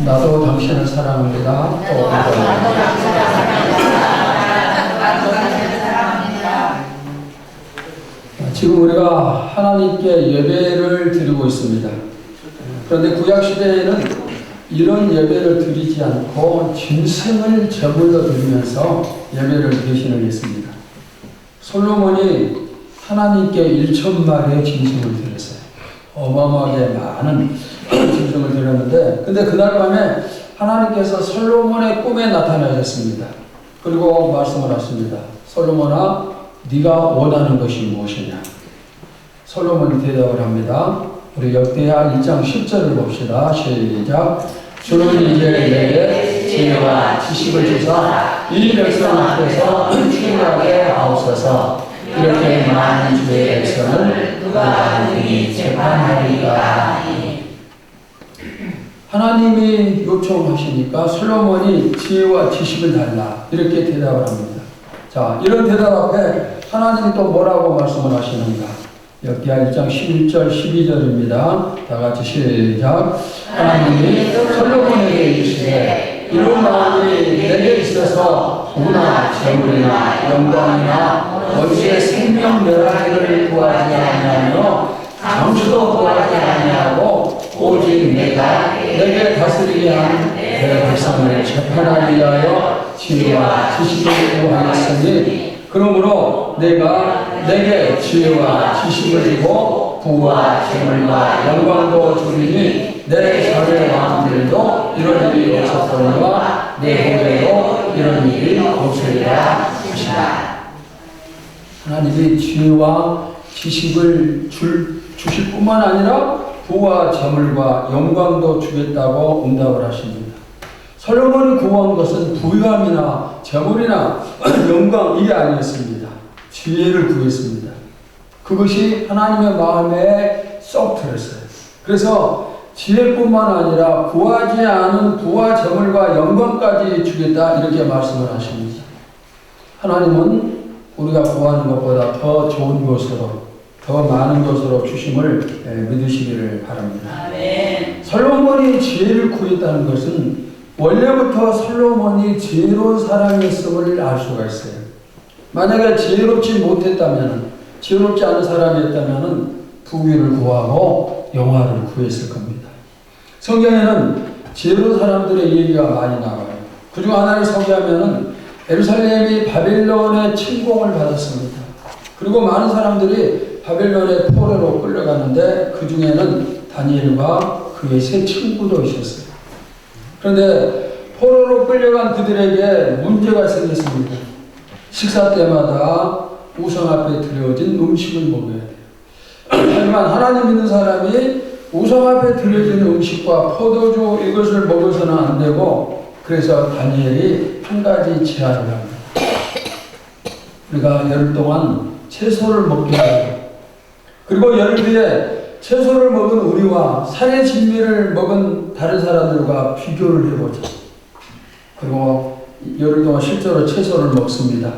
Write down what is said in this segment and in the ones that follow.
나도 당신을 사랑합니다. 또 지금 우리가 하나님께 예배를 드리고 있습니다. 그런데 구약시대에는 이런 예배를 드리지 않고 짐승을 제물로 드리면서 예배를 대신을 했습니다. 솔로몬이 하나님께 1천마리의 짐승을 드렸어요. 어마어마하게 많은 짐승을 드렸는데, 근데 그날 밤에 하나님께서 솔로몬의 꿈에 나타나셨습니다. 그리고 말씀을 하십니다. 솔로몬아, 네가 원하는 것이 무엇이냐? 솔로몬이 대답을 합니다. 우리 역대하 1장 10절을 봅시다. 시작. 주는 이제 내게 지혜와 지식을 주사 이 백성 앞에서 충분하게 하옵소서. 이렇게 많은 주의 백성을 누가 능히 재판하리까? 하나님이 요청하시니까 솔로몬이 지혜와 지식을 달라 이렇게 대답을 합니다. 자, 이런 대답 앞에 하나님이 또 뭐라고 말씀을 하시는가? 역대하 1장 11절 12절입니다. 다 같이 시작. 하나님이 솔로몬에게 이르시되 이런 마음이 내게 있어서 부나 재물이나 영광이나 어디에 생명 멸하기를 구하지 아니하며 장수도 구하지 아니하고 오직 내가 내게 다스리게 한 내 백성을 재판하기 위하여 지혜와 지식을 구하였으니 그러므로 내가 내게 지혜와 지식을 주고 부와 재물과 영광도 주리니 내 자의 왕들도 이런 일이 없었거니와 내 후대도 이런 일이 없으리라 하시라. 하나님이 지혜와 지식을 주실 뿐만 아니라 부와 재물과 영광도 주겠다고 응답을 하십니다. 솔로몬이 구한 것은 부유함이나 재물이나 영광 이게 아니었습니다. 지혜를 구했습니다. 그것이 하나님의 마음에 쏙 들었어요. 그래서 지혜뿐만 아니라 구하지 않은 부와 재물과 영광까지 주겠다 이렇게 말씀을 하십니다. 하나님은 우리가 구하는 것보다 더 좋은 것으로 더 많은 것으로 주심을 믿으시기를 바랍니다. 아멘. 솔로몬이 지혜를 구했다는 것은 원래부터 솔로몬이 지혜로운 사람이었음을 알 수가 있어요. 만약에 지혜롭지 못했다면, 지혜롭지 않은 사람이었다면 부귀를 구하고 영화를 구했을 겁니다. 성경에는 지혜로운 사람들의 얘기가 많이 나와요. 그중 하나를 소개하면은 예루살렘이 바벨론의 침공을 받았습니다. 그리고 많은 사람들이 바벨론의 포로로 끌려갔는데 그 중에는 다니엘과 그의 세 친구도 있었어요. 그런데 포로로 끌려간 그들에게 문제가 생겼습니다. 식사 때마다 우상 앞에 드려진 음식을 먹어야 돼요. 하지만 하나님 믿는 사람이 우상 앞에 드려진 음식과 포도주 이것을 먹어서는 안 되고, 그래서 다니엘이 한 가지 제안을 합니다. 우리가 열흘 동안 채소를 먹게 해요. 그리고 열흘 뒤에 채소를 먹은 우리와 산의 진미를 먹은 다른 사람들과 비교를 해보자. 그리고 열흘 동안 실제로 채소를 먹습니다.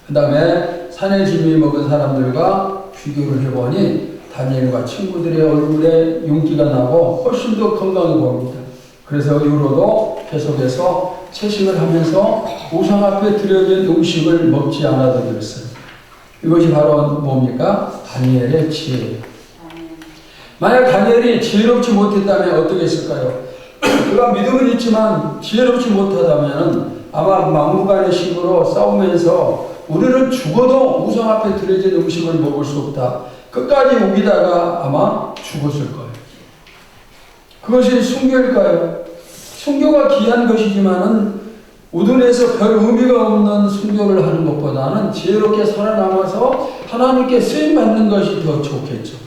그 다음에 산의 진미 먹은 사람들과 비교를 해보니 다니엘과 친구들의 얼굴에 윤기가 나고 훨씬 더 건강해 보입니다. 그래서 이후로도 계속해서 채식을 하면서 우상 앞에 드려진 음식을 먹지 않아도 되었어요. 이것이 바로 뭡니까? 다니엘의 지혜예요. 만약 다니엘이 지혜롭지 못했다면 어떻게 했을까요? 그가 믿음은 있지만 지혜롭지 못하다면 아마 막무가내 식으로 싸우면서 우리는 죽어도 우상 앞에 드려진 음식을 먹을 수 없다. 끝까지 우기다가 아마 죽었을 거예요. 그것이 순교일까요? 순교가 귀한 것이지만은 우둔해서 별 의미가 없는 순교를 하는 것보다는 지혜롭게 살아남아서 하나님께 쓰임받는 것이 더 좋겠죠.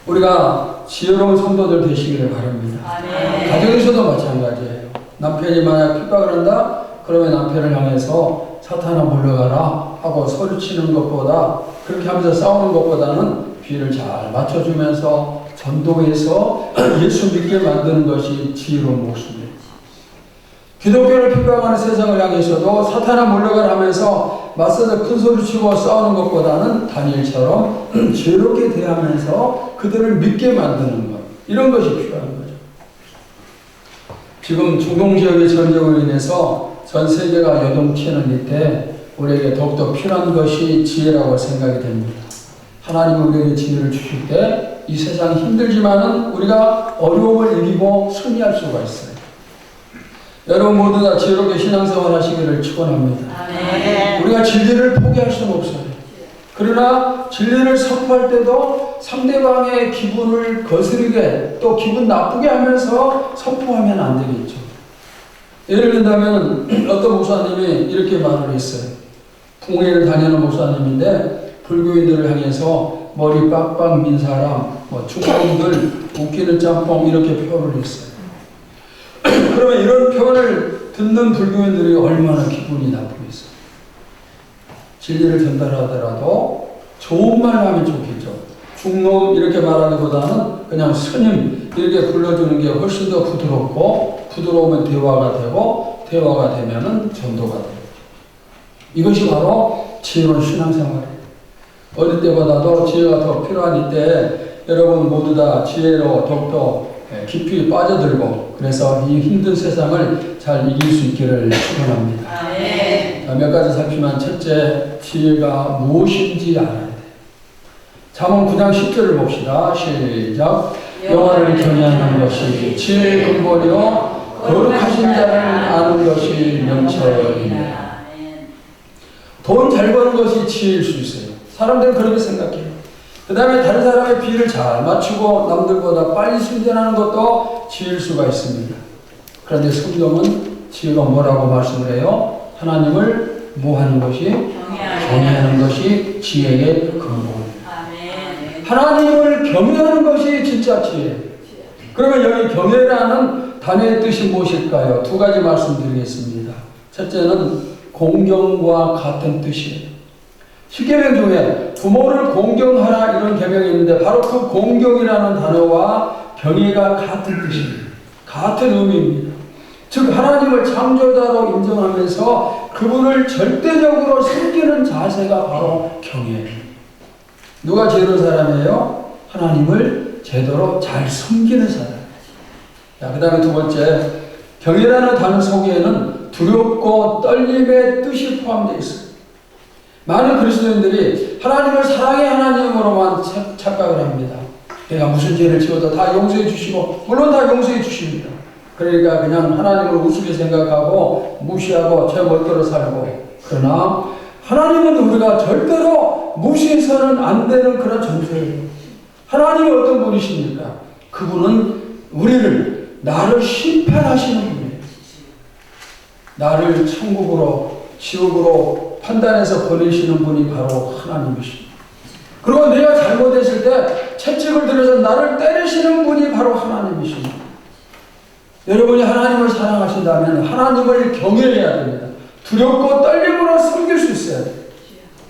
우리가 지혜로운 성도들 되시기를 바랍니다. 아멘. 가정에서도 마찬가지예요. 남편이 만약 핍박을 한다? 그러면 남편을 향해서 사탄아 물러가라 하고 소리치는 것보다, 그렇게 하면서 싸우는 것보다는 비를 잘 맞춰주면서 전도해서 예수 믿게 만드는 것이 지혜로운 목숨입니다. 기독교를 핍박하는 세상을 향해서도 사탄아 물러가라 하면서 맞서서 큰 소리치고 싸우는 것보다는 다니엘처럼 지혜롭게 대하면서 그들을 믿게 만드는 것, 이런 것이 필요한 거죠. 지금 중동 지역의 전쟁으로 인해서 전 세계가 요동치는 이때 우리에게 더욱더 필요한 것이 지혜라고 생각이 됩니다. 하나님이 우리에게 지혜를 주실 때 이 세상이 힘들지만은 우리가 어려움을 이기고 승리할 수가 있어요. 여러분 모두 다 지혜롭게 신앙생활 하시기를 축원합니다. 우리가 진리를 포기할 수는 없어요. 그러나 진리를 선포할 때도 상대방의 기분을 거스르게 또 기분 나쁘게 하면서 선포하면 안 되겠죠. 예를 든다면 어떤 목사님이 이렇게 말을 했어요. 풍회를 다니는 목사님인데 불교인들을 향해서 머리 빡빡 민 사람, 중공들, 웃기는 짬뽕 이렇게 표현을 했어요. 그러면 이런 표현을 듣는 불교인들이 얼마나 기분이 나쁘겠어요. 진리를 전달하더라도 좋은 말 하면 좋겠죠. 중놈 이렇게 말하기보다는 그냥 스님 이렇게 불러주는 게 훨씬 더 부드럽고 부드러우면 대화가 되고 대화가 되면은 전도가 돼요. 이것이 바로 지혜로운 신앙생활이에요. 어릴 때보다도 지혜가 더 필요한 이때 여러분 모두 다 지혜로 더욱더 깊이 빠져들고 그래서 이 힘든 세상을 잘 이길 수 있기를 축원합니다. 자, 몇 가지 살피면 첫째, 지혜가 무엇인지 알아야 돼. 잠언 9장 10절을 봅시다. 시작. 여호와를 경외하는 것이 지혜의 근본이요 거룩하신 자를 아는 것이 명철이니라. 돈 잘 버는 것이 지혜일 수 있어요. 사람들은 그렇게 생각해요. 그 다음에 다른 사람의 비를 잘 맞추고 남들보다 빨리 승진하는 것도 지혜일 수가 있습니다. 그런데 성경은 지혜가 뭐라고 말씀을 해요? 하나님을 뭐하는 것이? 경외하는 것이 지혜의 근본이에요. 하나님을 경외하는 것이 진짜 지혜예요. 그러면 여기 경외라는 단어의 뜻이 무엇일까요? 두 가지 말씀드리겠습니다. 첫째는 공경과 같은 뜻이에요. 십계명 중에 부모를 공경하라 이런 계명이 있는데 바로 그 공경이라는 단어와 경외가 같은 뜻입니다. 같은 의미입니다. 즉 하나님을 창조자로 인정하면서 그분을 절대적으로 섬기는 자세가 바로 경외예요. 누가 지혜로운 사람이에요? 하나님을 제대로 잘 섬기는 사람. 자, 그 다음에 두 번째, 경외라는 단어 속에는 두렵고 떨림의 뜻이 포함되어 있습니다. 많은 그리스도인들이 하나님을 사랑의 하나님으로만 착각을 합니다. 내가 무슨 죄를 지어도 다 용서해 주시고 물론 다 용서해 주십니다. 그러니까 그냥 하나님을 우습게 생각하고 무시하고 제 멋대로 살고 그러나 하나님은 우리가 절대로 무시해서는 안 되는 그런 존재예요. 하나님은 어떤 분이십니까? 그분은 우리를 나를 심판하시는 분이에요. 나를 천국으로 지옥으로 판단해서 보내시는 분이 바로 하나님이십니다. 그리고 내가 잘못했을 때 채찍을 들여서 나를 때리시는 분이 바로 하나님이십니다. 여러분이 하나님을 사랑하신다면 하나님을 경외해야 됩니다. 두렵고 떨림으로 섬길 수 있어야 돼요.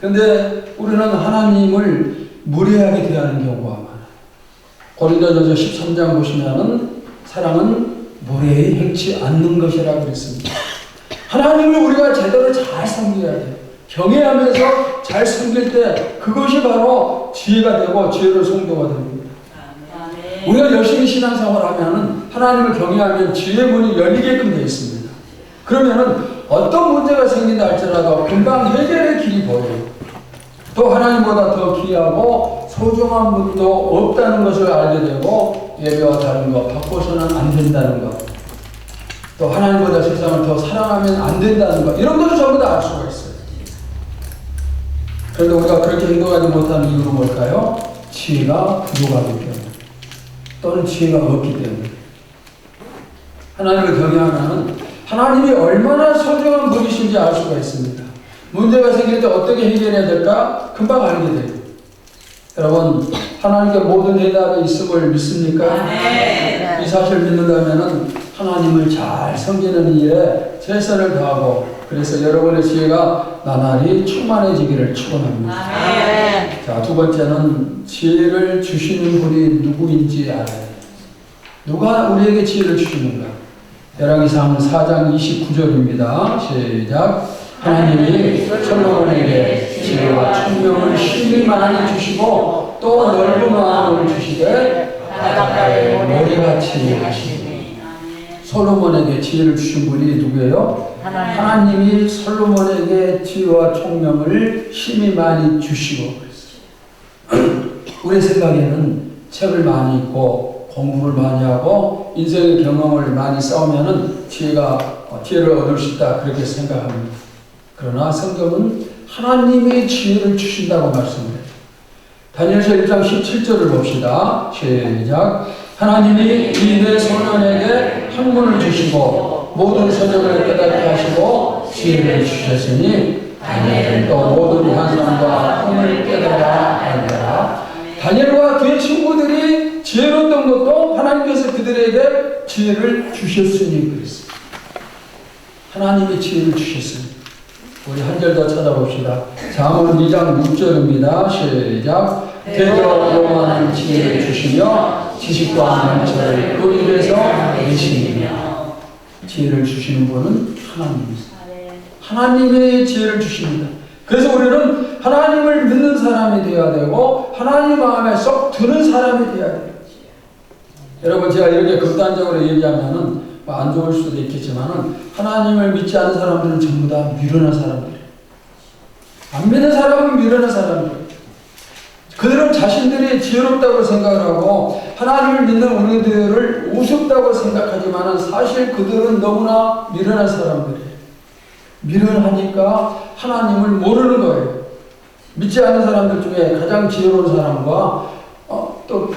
그런데 우리는 하나님을 무례하게 대하는 경우가 많아요. 고린도전서 13장 보시면은 사랑은 무례히 행치 않는 것이라고 그랬습니다. 하나님을 우리가 제대로 잘 섬겨야 돼요. 경외하면서 잘 섬길 때 그것이 바로 지혜가 되고 지혜로운 성도가 됩니다. 우리가 열심히 신앙생활을 하면 하나님을 경외하면 지혜의 문이 열리게끔 되어 있습니다. 그러면은 어떤 문제가 생긴다 할지라도 금방 해결의 길이 보여요. 또 하나님보다 더 귀하고 소중한 분도 없다는 것을 알게 되고 예배와 다른 것 바꿔서는 안 된다는 것, 또 하나님보다 세상을 더 사랑하면 안 된다는 것, 이런 것을 전부 다 알 수가 있어요. 그런데 우리가 그렇게 행동하지 못하는 이유는 뭘까요? 지혜가 부족하기 때문에 또는 지혜가 없기 때문에. 하나님을 경외하면 하나님이 얼마나 소중한 분이신지 알 수가 있습니다. 문제가 생길 때 어떻게 해결해야 될까? 금방 알게 돼요. 여러분, 하나님께 모든 대답이 있음을 믿습니까? 이 사실을 믿는다면 하나님을 잘 섬기는 일에 최선을 다하고 그래서 여러분의 지혜가 나날이 충만해지기를 축원합니다. 자, 두 번째는 지혜를 주시는 분이 누구인지 알아야 돼요. 누가 우리에게 지혜를 주시는가? 열왕기상 4장 29절입니다. 시작. 하나님이 솔로몬에게 지혜와 총명을 심히 많이 주시고 또 넓은 마음을 주시되 바닷가에 모래같이 하시니. 솔로몬에게 지혜를 주신 분이 누구예요? 하나님이 솔로몬에게 지혜와 총명을 심히 많이 주시고 우리 생각에는 책을 많이 읽고 공부를 많이 하고 인생의 경험을 많이 쌓으면은 지혜를 얻을 수 있다 그렇게 생각합니다. 그러나 성경은 하나님이 지혜를 주신다고 말씀해요. 다니엘서 1장 17절을 봅시다. 시작. 하나님이 이 내 소년에게 학문을 주시고 모든 서적을 깨닫게 하시고 지혜를 주셨으니 다니엘도 모든 환상과 꿈을 깨달아 알더라. 다니엘과 그의 친구들이 지혜로웠던 것도 하나님께서 그들에게 지혜를 주셨으니 그랬습니다. 하나님이 지혜를 주셨습니다. 우리 한 절 더 찾아봅시다. 잠언 2장 6절입니다. 시작. 대저 여호와는 지혜를 주시며 지식과 명철을 그 입에서 내시니며. 지혜를 주시는 분은 하나님입니다. 하나님의 지혜를 주십니다. 그래서 우리는 하나님을 믿는 사람이 되어야 되고 하나님 마음에 쏙 드는 사람이 되어야 돼요. 여러분 제가 이렇게 극단적으로 얘기하면은 안 좋을 수도 있겠지만은 하나님을 믿지 않는 사람들은 전부 다 미련한 사람들이에요. 안 믿는 사람은 미련한 사람들이에요. 그들은 자신들이 지혜롭다고 생각을 하고 하나님을 믿는 우리들을 우습다고 생각하지만은 사실 그들은 너무나 미련한 사람들이에요. 미련하니까 하나님을 모르는 거예요. 믿지 않는 사람들 중에 가장 지혜로운 사람과 또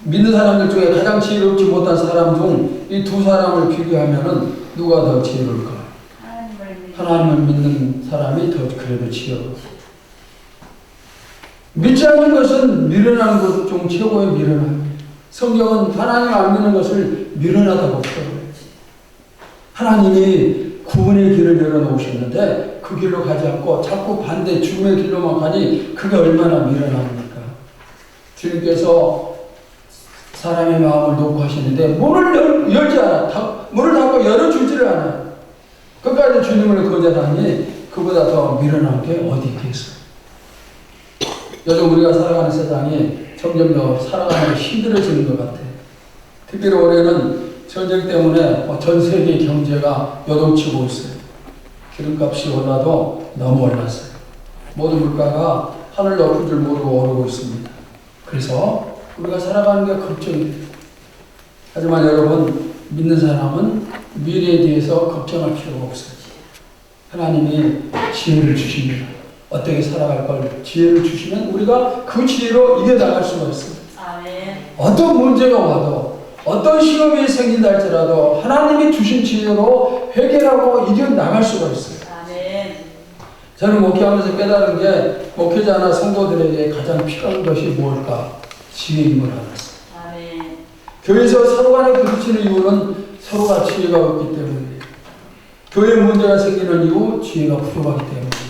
믿는 사람들 중에 가장 지혜롭지 못한 사람 중 이 두 사람을 비교하면은 누가 더 지혜로울까요? 하나님을 믿는 사람이 더 그래도 지혜로워요. 믿지 않는 것은 미련한 것 중 최고의 미련함이에요. 성경은 하나님 안 믿는 것을 미련하다고 표현해요. 하나님이 구원의 길을 열어놓으셨는데 그 길로 가지 않고 자꾸 반대 죽음의 길로만 가니 그게 얼마나 미련합니까? 주님께서 사람의 마음을 놓고 하시는데 문을 열지 않아. 문을 닫고 열어주지를 않아요. 끝까지 주님을 거절하니 그보다 더 미련한 게 어디 있겠어요? 요즘 우리가 살아가는 세상이 점점 더 살아가는 게 힘들어지는 것 같아요. 특별히 올해는 전쟁 때문에 전 세계 경제가 요동치고 있어요. 기름값이 올라도 너무 올랐어요. 모든 물가가 하늘 높은 줄 모르고 오르고 있습니다. 그래서 우리가 살아가는 게 걱정이 돼요. 하지만 여러분 믿는 사람은 미래에 대해서 걱정할 필요가 없어요. 하나님이 지혜를 주십니다. 어떻게 살아갈 걸 지혜를 주시면 우리가 그 지혜로 이겨나갈 수가 있습니다. 아멘. 어떤 문제가 와도 어떤 시험이 생긴다 할지라도 하나님이 주신 지혜로 해결하고 이겨나갈 수가 있어요. 아멘. 저는 목회하면서 깨달은 게 목회자나 성도들에게 가장 필요한 것이 뭘까? 지혜임을 알았어요. 아멘. 교회에서 서로 간에 부딪히는 이유는 서로가 지혜가 없기 때문이에요. 교회 문제가 생기는 이유 지혜가 부족하기 때문이에요.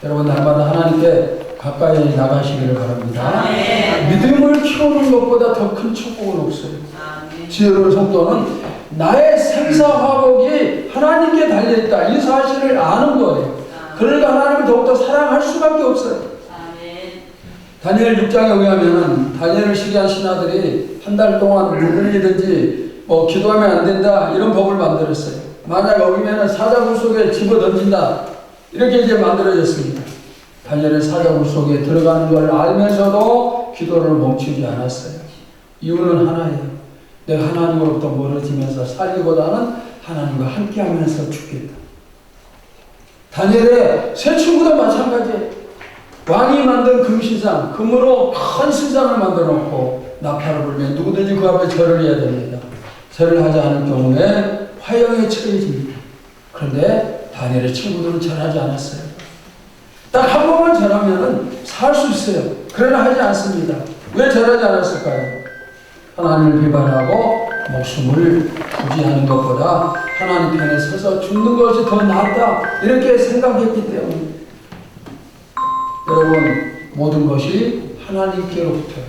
여러분 날마다 하나님께 가까이 나가시기를 바랍니다. 아멘. 믿음을 키우는 것보다 더 큰 축복은 없어요. 아멘. 지혜로운 성도는 나의 생사화복이 하나님께 달려있다. 이 사실을 아는 거예요. 그러니까 하나님을 더욱더 사랑할 수밖에 없어요. 다니엘 6장에 의하면 다니엘을 시기한 신하들이 한 달 동안 누굴 일이든지 기도하면 안 된다 이런 법을 만들었어요. 만약 어기면 사자굴 속에 집어 던진다 이렇게 이제 만들어졌습니다. 다니엘은 사자굴 속에 들어가는 걸 알면서도 기도를 멈추지 않았어요. 이유는 하나예요. 내가 하나님으로부터 멀어지면서 살기보다는 하나님과 함께하면서 죽겠다. 다니엘의 세 친구도 마찬가지예요. 왕이 만든 금시상, 금으로 큰 신상을 만들어 놓고 나팔을 불면 누구든지 그 앞에 절을 해야 됩니다. 절을 하지 않을 경우에 화형에 처해집니다. 그런데 다니엘의 친구들은 절하지 않았어요. 딱 한 번만 절하면 살 수 있어요. 그러나 하지 않습니다. 왜 절하지 않았을까요? 하나님을 비판하고 목숨을 부지하는 것보다 하나님 편에 서서 죽는 것이 더 낫다 이렇게 생각했기 때문입니다. 여러분 모든 것이 하나님께로부터예요.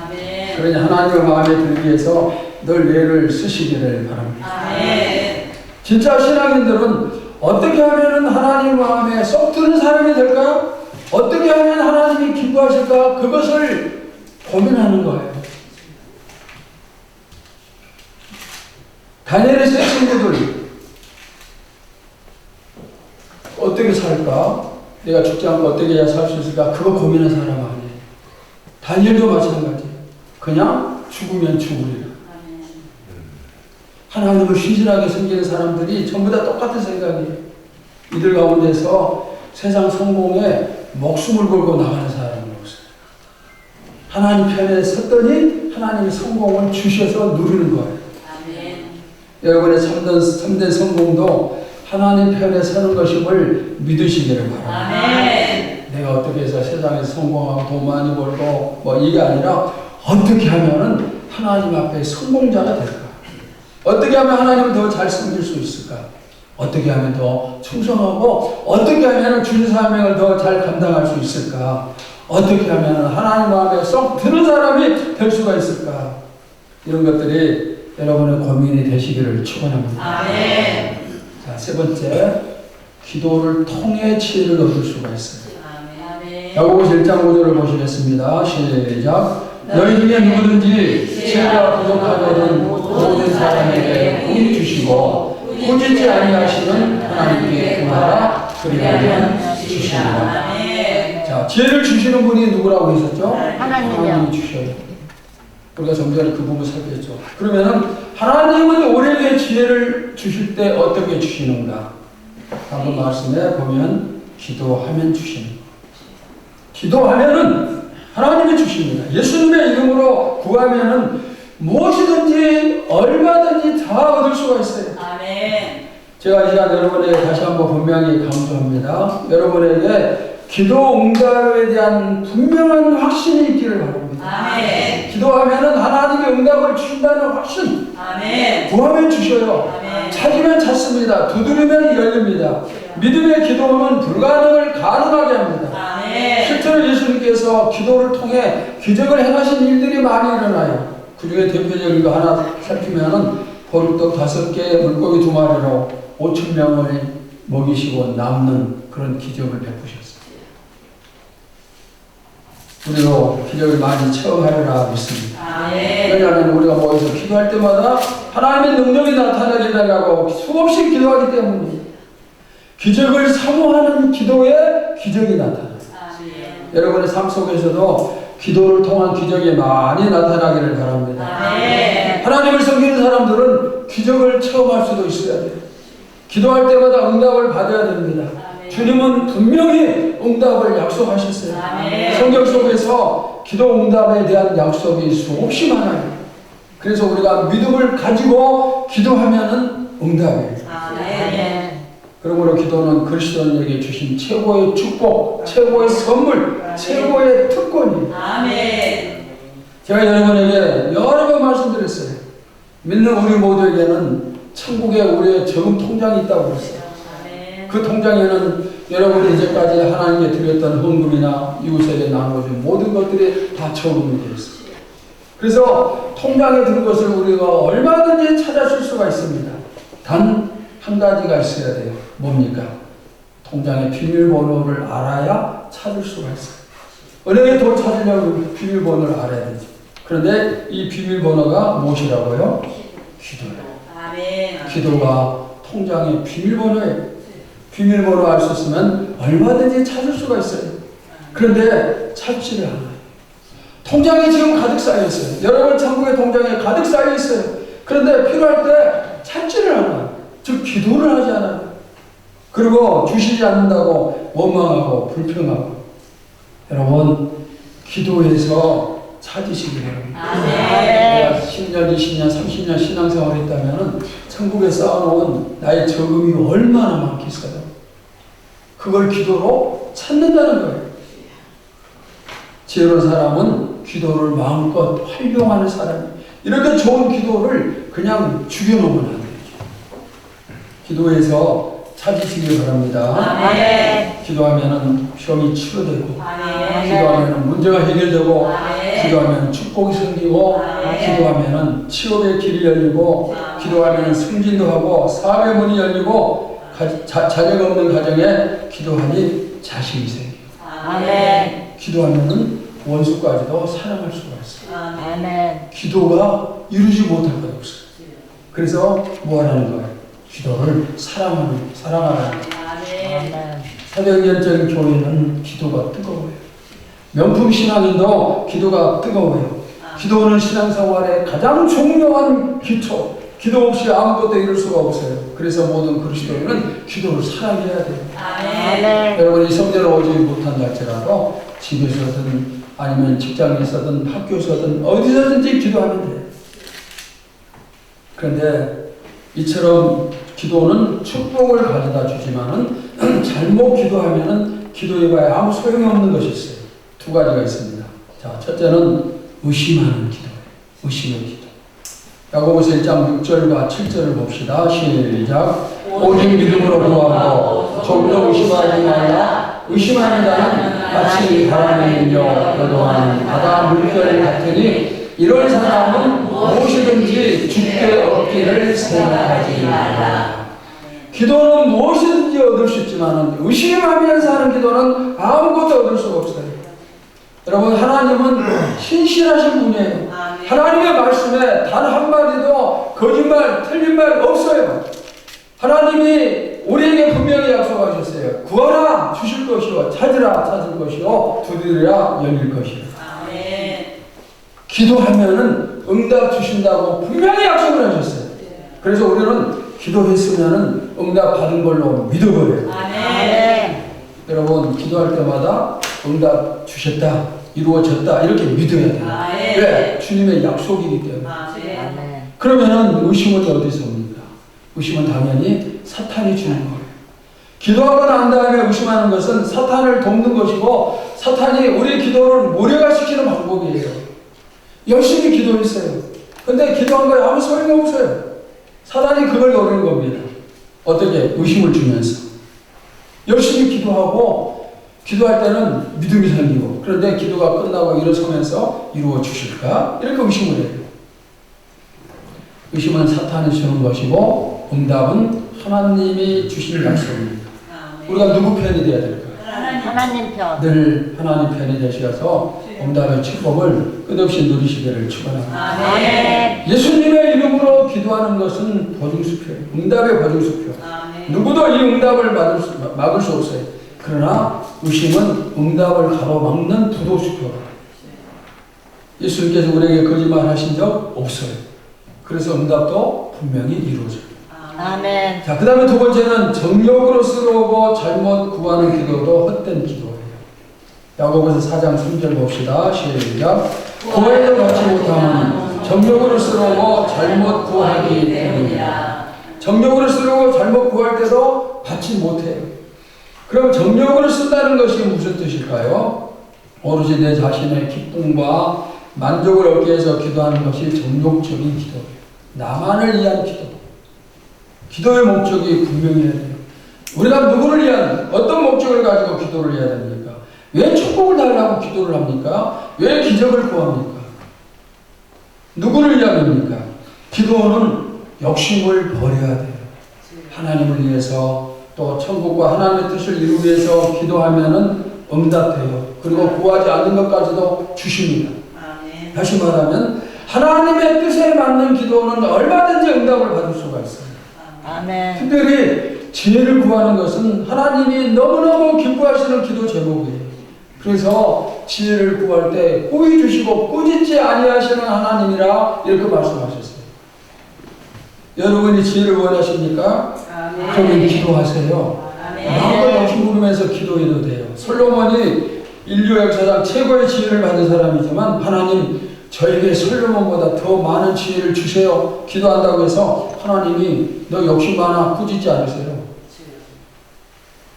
아멘. 그러니 하나님의 마음에 들기 위해서 늘 예를 쓰시기를 바랍니다. 아멘. 진짜 신앙인들은 어떻게 하면 하나님 마음에 쏙 드는 사람이 될까요? 어떻게 하면 하나님이 기뻐하실까? 그것을 고민하는 거예요. 다니엘의 세 친구들 어떻게 살까? 내가 죽지 않고 어떻게 해야 살 수 있을까? 그거 고민한 사람 아니에요. 다니엘도 마찬가지. 그냥 죽으면 죽으리라. 하나님을 신실하게 섬기는 사람들이 전부 다 똑같은 생각이에요. 이들 가운데서 세상 성공에 목숨을 걸고 나가는 사람이 없어요. 하나님 편에 섰더니 하나님이 성공을 주셔서 누리는 거예요. 아멘. 여러분의 참된 성공도 하나님 편에 서는 것임을 믿으시기를 바랍니다. 아멘. 내가 어떻게 해서 세상에서 성공하고 돈 많이 벌고 뭐 이게 아니라 어떻게 하면은 하나님 앞에 성공자가 될까? 어떻게 하면 하나님을 더 잘 섬길 수 있을까? 어떻게 하면 더 충성하고 어떻게 하면 주님 사명을 더 잘 감당할 수 있을까? 어떻게 하면 하나님 마음에 쏙 드는 사람이 될 수가 있을까? 이런 것들이 여러분의 고민이 되시기를 축원합니다. 아멘. 자, 세 번째, 기도를 통해 지혜를 얻을 수가 있어요. 아멘. 야고보서 1장 5절을 보시겠습니다. 시작. 너희 중에 누구든지 지혜가 부족하거든 모든 사람에게 복 주시고 꾸짖지 아니하시는 하나님께 구하라 그리하면 주시리라. 자, 지혜를 주시는 분이 누구라고 했었죠? 하나님이 주셔요. 우리가 좀 전에 그 부분 살폈죠. 그러면은 하나님은 우리에게 지혜를 주실 때 어떻게 주시는가? 한번 말씀해 보면 기도하면 주시는 거. 기도하면은 하나님이 주십니다. 예수님의 이름으로 구하면은 무엇이든지 얼마든지 다 얻을 수가 있어요. 아멘. 제가 이 시간 여러분에게 다시 한번 분명히 강조합니다. 여러분에게 기도 응답에 대한 분명한 확신이 있기를 바랍니다. 아멘. 기도하면은 하나님의 응답을 주신다는 확신. 아멘. 구하면 주셔요. 아멘. 찾으면 찾습니다. 두드리면 열립니다. 믿음의 기도는 불가능을 가능하게 합니다. 아멘. 실제로 예수님께서 기도를 통해 기적을 행하신 일들이 많이 일어나요. 그 중에 대표적인 거 하나 살피면은 보리떡 5개, 물고기 2마리로 5,000명을 먹이시고 남는 그런 기적을 베푸셨어요. 우리도 기적을 많이 체험하리라 믿습니다. 왜냐하면 우리가 모여서 기도할 때마다 하나님의 능력이 나타나게 달라고 수없이 기도하기 때문에 기적을 사모하는 기도에 기적이 나타나요. 여러분의 삶 속에서도 기도를 통한 기적이 많이 나타나기를 바랍니다. 하나님을 섬기는 사람들은 기적을 체험할 수도 있어야 돼요. 기도할 때마다 응답을 받아야 됩니다. 주님은 분명히 응답을 약속하셨어요. 성경 속에서 기도 응답에 대한 약속이 수없이 많아요. 그래서 우리가 믿음을 가지고 기도하면은 응답이에요. 그러므로 기도는 그리스도인에게 주신 최고의 축복, 최고의 선물, 최고의 특권이에요. 제가 여러분에게 여러 번 말씀드렸어요. 믿는 우리 모두에게는 천국에 우리의 적금 통장이 있다고 그랬어요. 그 통장에는 여러분이 이제까지 하나님께 드렸던 헌금이나 이웃에게 나눠준 모든 것들이 다 적금이 되어 있어요. 그래서 통장에 든 것을 우리가 얼마든지 찾아줄 수가 있습니다. 단 한 가지가 있어야 돼요. 뭡니까? 통장의 비밀번호를 알아야 찾을 수가 있어요. 은행에 돈 찾으려면 비밀번호를 알아야 되죠. 그런데 이 비밀번호가 무엇이라고요? 기도예요. 아멘. 기도가 통장의 비밀번호예요. 비밀번호 알 수 있으면 얼마든지 찾을 수가 있어요. 그런데 찾지를 않아요. 통장이 지금 가득 쌓여 있어요. 여러분 천국의 통장에 가득 쌓여 있어요. 그런데 필요할 때 찾지를 않아요. 즉 기도를 하지 않아요. 그리고 주시지 않는다고 원망하고 불평하고. 여러분 기도해서 찾으시기 바랍니다. 내가 10년, 20년, 30년 신앙생활을 했다면 천국에 쌓아놓은 나의 저금이 얼마나 많겠어요. 그걸 기도로 찾는다는 거예요. 지혜로운 사람은 기도를 마음껏 활용하는 사람이에요. 이렇게 좋은 기도를 그냥 죽여놓으면 안 돼요. 기도해서 찾으시기 바랍니다. 아멘. 기도하면 시험이 치료되고, 기도하면 문제가 해결되고, 기도하면 축복이 생기고, 기도하면 취업의 길이 열리고, 기도하면 승진도 하고, 사업의 문이 열리고, 자녀가 없는 가정에 기도하니 자식이 생기고. 기도하면 원수까지도 사랑할 수가 있어요. 기도가 이루지 못할 것 없어요. 그래서 뭐 하라는 거예요? 기도를 사랑하라는 거예요. 사도행전적인 교회는 기도가 뜨거워요. 명품 신앙인도 기도가 뜨거워요. 기도는 신앙생활의 가장 중요한 기초. 기도 없이 아무것도 이룰 수가 없어요. 그래서 모든 그리스도인은 기도를 사랑해야 돼요. 여러분이 성전에 오지 못한다 할지라도 집에서든 아니면 직장에서든 학교에서든 어디서든지 기도하면 돼요. 그런데 이처럼 기도는 축복을 가져다 주지만은 잘못 기도하면은 기도해봐야 아무 소용이 없는 것이 있어요. 두 가지가 있습니다. 자, 첫째는 의심하는 기도예요. 의심의 기도. 야고보서 1장 6절과 7절을 봅시다. 시작. 오직 믿음으로 구하고 조금도 의심하지 말라. 의심하는 자는 마치 바람에 밀려 여동하는 바다 물결 같으니 이런 사람은 무엇이든지 죽게 얻기를 생각하지 말라. 기도는 무엇이든지 얻을 수 있지만 의심하면서 하는 기도는 아무것도 얻을 수가 없어요. 여러분, 하나님은 신실하신 분이에요. 하나님의 말씀에 단 한마디도 거짓말, 틀린 말 없어요. 하나님이 우리에게 분명히 약속하셨어요. 구하라 주실 것이요, 찾으라 찾을 것이요, 두드리라 열릴 것이요. 기도하면은 응답 주신다고 분명히 약속을 하셨어요. 그래서 우리는 기도했으면은 응답 받은 걸로 믿어버려요. 여러분, 기도할 때마다 응답 주셨다, 이루어졌다 이렇게 믿어야 돼요. 왜? 주님의 약속이기 때문에. 그러면은 의심은 어디서 옵니까? 의심은 당연히 사탄이 주는 거예요. 기도하고 난 다음에 의심하는 것은 사탄을 돕는 것이고 사탄이 우리 기도를 무력화 시키는 방법이에요. 열심히 기도했어요. 근데 기도한 거에 아무 소용이 없어요. 사탄이 그걸 노리는 겁니다. 어떻게? 의심을 주면서. 열심히 기도하고 기도할 때는 믿음이 생기고 그런데 기도가 끝나고 일어서면서 이루어 주실까? 이렇게 의심을 해요. 의심은 사탄이 주는 것이고 응답은 하나님이 주실 약속입니다. 우리가 누구 편이 되어야 될까요? 하나님 편. 늘 하나님 편이 되셔서 응답의 축복을 끝없이 누리시기를 축원합니다. 예수님의 이름으로 기도하는 것은 보증수표예요. 응답의 보증수표. 누구도 이 응답을 막을 수 없어요. 그러나 의심은 응답을 가로막는 부도수표다. 예수님께서 우리에게 거짓말 하신 적 없어요. 그래서 응답도 분명히 이루어져요. 아멘. 자, 그 다음에 두 번째는 정욕으로 쓰러오고 잘못 구하는 기도도 헛된 기도예요. 야고보서 4장 3절 봅시다. 시작. 구해도 받지 못하면 정욕으로 쓰러오고 잘못 구하기 때문이다. 정욕으로 쓰려고 잘못 구할 때도 받지 못해요. 그럼 정욕으로 쓴다는 것이 무슨 뜻일까요? 오로지 내 자신의 기쁨과 만족을 얻기 위해서 기도하는 것이 정욕적인 기도예요. 나만을 위한 기도. 기도의 목적이 분명해야 돼요. 우리가 누구를 위한 어떤 목적을 가지고 기도를 해야 됩니까? 왜 축복을 달라고 기도를 합니까? 왜 기적을 구합니까? 누구를 위함입니까? 기도는 욕심을 버려야 돼요. 하나님을 위해서 또 천국과 하나님의 뜻을 이루기 위해서 기도하면은 응답돼요. 그리고 구하지 않는 것까지도 주십니다. 다시 말하면 하나님의 뜻에 맞는 기도는 얼마든지 응답을 받을 수가 있어요. 특별히 지혜를 구하는 것은 하나님이 너무너무 기뻐하시는 기도 제목이에요. 그래서 지혜를 구할 때 꾸이 주시고 꾸짖지 아니하시는 하나님이라 이렇게 말씀하셨어요. 여러분이 지혜를 원하십니까? 그러면 기도하세요. 마음껏 없이 물으면서 기도해도 돼요. 솔로몬이 인류 역사상 최고의 지혜를 받은 사람이지만 하나님 저에게 솔로몬보다 더 많은 지혜를 주세요. 기도한다고 해서 하나님이 너 욕심 많아 꾸짖지 않으세요.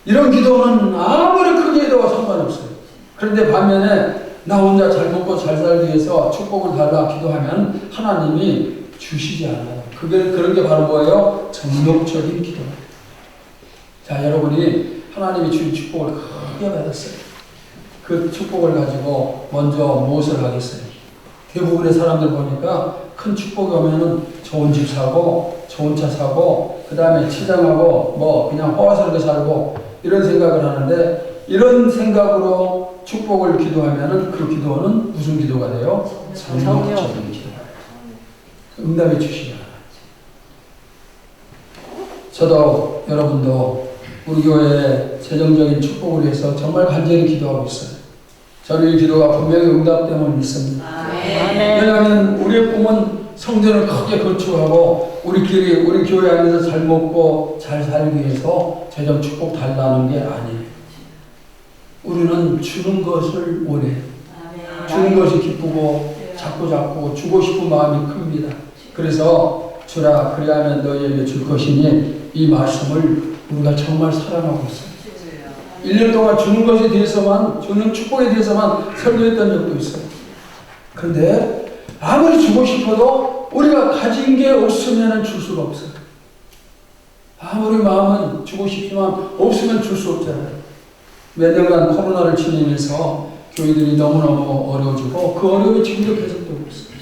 이런 기도는 아무리 크게 해도 상관없어요. 그런데 반면에 나 혼자 잘 먹고 잘 살기 위해서 축복을 달라 기도하면 하나님이 주시지 않아요. 그런 게 바로 뭐예요? 정욕적인 기도예요. 자, 여러분이 하나님이 주신 축복을 크게 받았어요. 그 축복을 가지고 먼저 무엇을 하겠어요? 대부분의 사람들 보니까 큰 축복이 오면은 좋은 집 사고, 좋은 차 사고, 그 다음에 치장하고, 뭐 그냥 허화스럽게 살고 이런 생각을 하는데 이런 생각으로 축복을 기도하면은 그 기도는 무슨 기도가 돼요? 정욕적인 기도가 돼요. 응답해 주시지 않아요. 저도 여러분도 우리 교회의 재정적인 축복을 위해서 정말 간절히 기도하고 있어요. 저는 이 기도가 분명히 응답됨을 믿습니다. 왜냐하면 우리의 꿈은 성전을 크게 건축하고 우리끼리 우리 교회 안에서 잘 먹고 잘 살기 위해서 재정 축복 달라는 게 아니에요. 우리는 주는 것을 원해요. 주는 것이 기쁘고 자꾸 주고 싶은 마음이 큽니다. 그래서 주라 그리하면 너희에게 줄 것이니 이 말씀을 우리가 정말 사랑하고 있어요. 1년 동안 주는 것에 대해서만, 주는 축복에 대해서만 설교했던 적도 있어요. 그런데 아무리 주고 싶어도 우리가 가진 게 없으면 줄 수가 없어요. 아무리 마음은 주고 싶지만 없으면 줄 수 없잖아요. 몇 년간 코로나를 지내면서 교회들이 너무너무 어려워지고 그 어려움이 지금도 계속되고 있어요.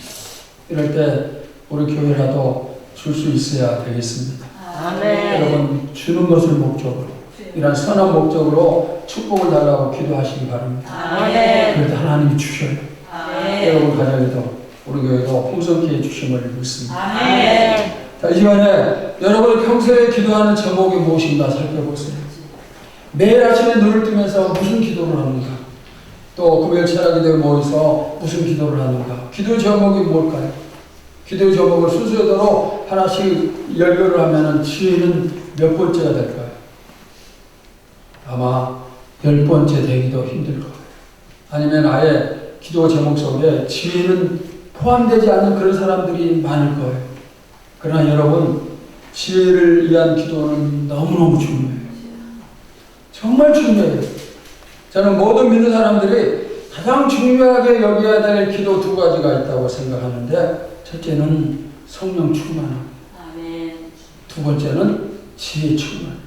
이럴 때 우리 교회라도 줄 수 있어야 되겠습니다. 아멘. 여러분 주는 것을 목적으로 이런 선한 목적으로 축복을 달라고 기도하시기 바랍니다. 아멘. 그럴 때 하나님이 주셔요. 아멘. 여러분 가정에도 우리 교회도 풍성케 해주심을 믿습니다. 아멘. 자, 이 시간에 여러분이 평소에 기도하는 제목이 무엇인가 살펴보세요. 매일 아침에 눈을 뜨면서 무슨 기도를 합니까? 또 금요일 철학기도에 모여서 무슨 기도를 하는가? 기도 제목이 뭘까요? 기도 제목을 순서대로 하나씩 열거를 하면 지혜는 몇 번째가 될까요? 아마 10번째 되기도 힘들 거예요. 아니면 아예 기도 제목 속에 지혜는 포함되지 않는 그런 사람들이 많을 거예요. 그러나 여러분, 지혜를 위한 기도는 너무너무 중요해요. 정말 중요해요. 저는 모든 믿는 사람들이 가장 중요하게 여겨야 될 기도 두 가지가 있다고 생각하는데, 첫째는 성령 충만함. 두 번째는 지혜 충만.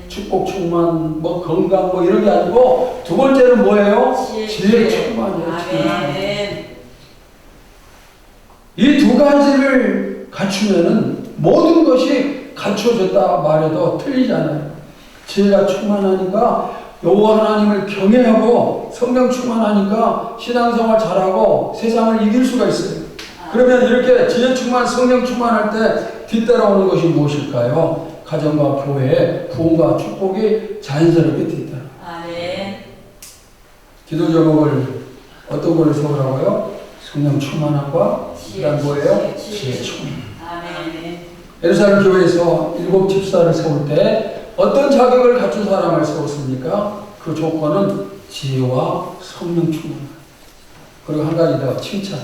축복 충만, 뭐 건강 뭐 이런 게 아니고 두 번째는 뭐예요? 지혜 충만이에요. 이 두 가지를 갖추면은 모든 것이 갖춰졌다 말해도 틀리지 않아요. 지혜가 충만하니까 여호와 하나님을 경외하고 성령 충만하니까 신앙생활 잘하고 세상을 이길 수가 있어요. 그러면 이렇게 지혜 충만, 성령 충만할 때 뒤따라오는 것이 무엇일까요? 가정과 교회에 구원과 축복이 자연스럽게 뒤따라. 기도 제목을 어떤 걸 세우라고요? 성령 충만함과 그다음 뭐예요? 지혜 충만. 예루살렘 교회에서 7 집사를 세울 때 어떤 자격을 갖춘 사람을 세웠습니까? 그 조건은 지혜와 성령 충만. 그리고 한 가지 더 칭찬.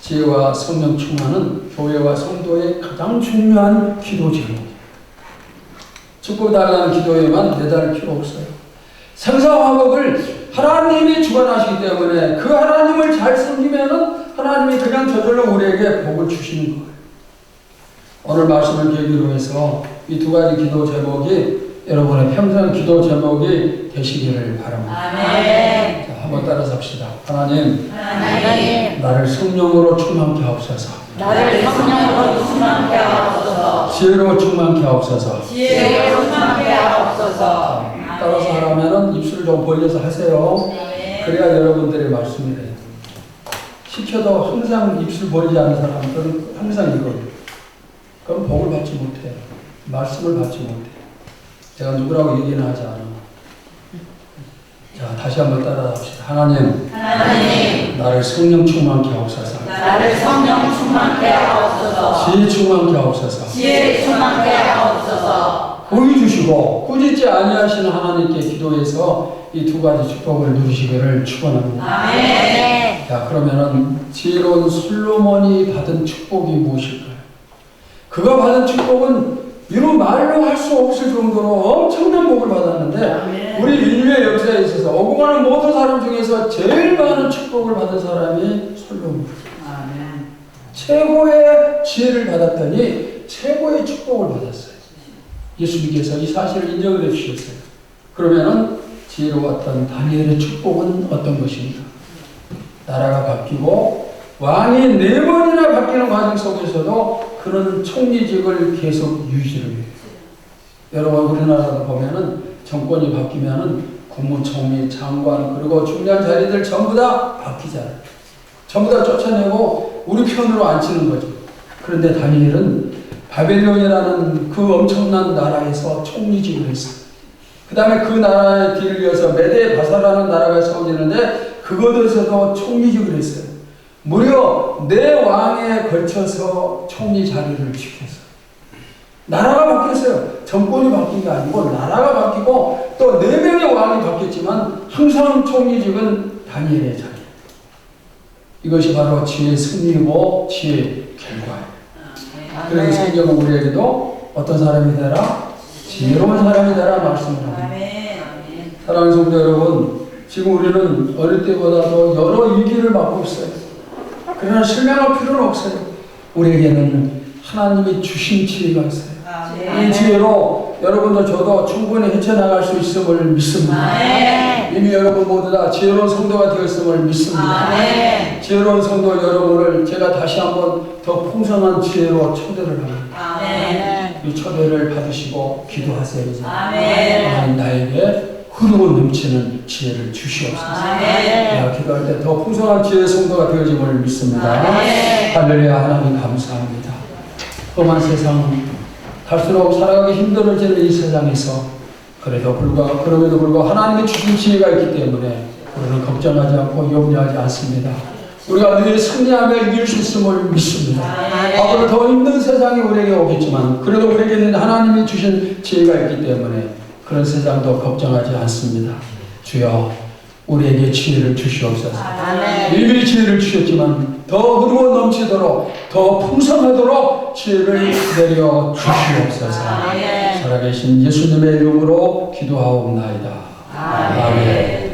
지혜와 성령 충만은 교회와 성도의 가장 중요한 기도 제목이에요. 축복달라는 기도에만 매달 필요 없어요. 생사화복을 하나님이 주관하시기 때문에 그 하나님을 잘 섬기면은 하나님이 그냥 저절로 우리에게 복을 주시는 거예요. 오늘 말씀을 계기로 해서 이 두 가지 기도 제목이 여러분의 평생 기도 제목이 되시기를 바랍니다. 아멘. 자, 한번 따라서 합시다. 하나님, 하나님, 나를 성령으로 충만케 하옵소서. 나를 성령으로 충만케 하옵소서. 지혜로 충만케 하옵소서. 지혜로 충만케 하옵소서. 따라서 하라면은 입술을 좀 벌려서 하세요. 그래야 여러분들의 말씀이 돼요. 시켜도 항상 입술 벌리지 않는 사람들은 항상 이거예요. 그럼 복을 받지 못해요. 말씀을 받지 못해요. 제가 누구라고 얘기는 하지 않아요. 자, 다시 한번 따라합시다. 하나님, 나를 성령 충만케 하옵소서. 나를 성령 충만케 하옵소서. 지혜 충만케 하옵소서. 지혜 충만케 하옵소서. 보여 주시고 꾸짖지 아니하시는 하나님께 기도해서 이 두 가지 축복을 누리시기를 축원합니다. 아멘. 자, 그러면은 지혜로운 솔로몬이 받은 축복이 무엇일까요? 그가 받은 축복은 이루 말로 할 수 없을 정도로 엄청난 복을 받았는데 우리 인류의 역사에 있어서 오공하는 모든 사람 중에서 제일 많은 축복을 받은 사람이 솔로몬. 최고의 지혜를 받았더니 최고의 축복을 받았어요. 예수님께서 이 사실을 인정을 해주셨어요. 그러면은 지혜로웠던 다니엘의 축복은 어떤 것입니까? 나라가 바뀌고 왕이 4번이나 바뀌는 과정 속에서도 그는 총리직을 계속 유지를 해요. 여러분 우리나라도 보면은 정권이 바뀌면은 국무총리, 장관 그리고 중요한 자리들 전부 다 바뀌잖아요. 전부 다 쫓아내고 우리 편으로 앉히는 거죠. 그런데 다니엘은 바벨론이라는 그 엄청난 나라에서 총리직을 했어요. 그 다음에 그 나라의 뒤를 이어서 메데 바사라는 나라가 세워지는데 그것에서도 총리직을 했어요. 무려 4왕에 걸쳐서 총리 자리를 지켰어요. 나라가 바뀌었어요. 정권이 바뀐 게 아니고 나라가 바뀌고 또 4명의 왕이 바뀌었지만 항상 총리직은 다니엘의 자리. 이것이 바로 지혜의 승리이고 지혜의 결과예요. 그래서 성경은 우리에게도 어떤 사람이 되라? 지혜로운 사람이 되라 말씀을 합니다. 사랑하는 성도 여러분, 지금 우리는 어릴 때보다도 여러 위기를 맞고 있어요. 그러나 실망할 필요는 없어요. 우리에게는 하나님이 주신 지혜가 있어요. 이 지혜로 여러분도 저도 충분히 헤쳐나갈 수 있음을 믿습니다. 이미 여러분 모두 다 지혜로운 성도가 되었음을 믿습니다. 지혜로운 성도 여러분을 제가 다시 한번 더 풍성한 지혜로 초대를 합니다. 이 초대를 받으시고 기도하세요. 하나님 나에게 흐르고 넘치는 지혜를 주시옵소서. 내가 기도할 때 더 풍성한 지혜의 성도가 되어짐을 믿습니다. 할렐루야. 하나님 감사합니다. 험한 세상, 갈수록 살아가기 힘들어지는 이 세상에서 그럼에도 불구하고 하나님의 주신 지혜가 있기 때문에 우리는 걱정하지 않고 염려하지 않습니다. 우리가 늘 승리하며 이길 수 있음을 믿습니다. 앞으로 더 힘든 세상이 우리에게 오겠지만 그래도 우리에게는 하나님이 주신 지혜가 있기 때문에 그런 세상도 걱정하지 않습니다. 주여 우리에게 지혜를 주시옵소서. 이미 지혜를 주셨지만 더 흐르고 넘치도록 더 풍성하도록 지혜를 내려 주시옵소서. 살아계신 예수님의 이름으로 기도하옵나이다. 아멘.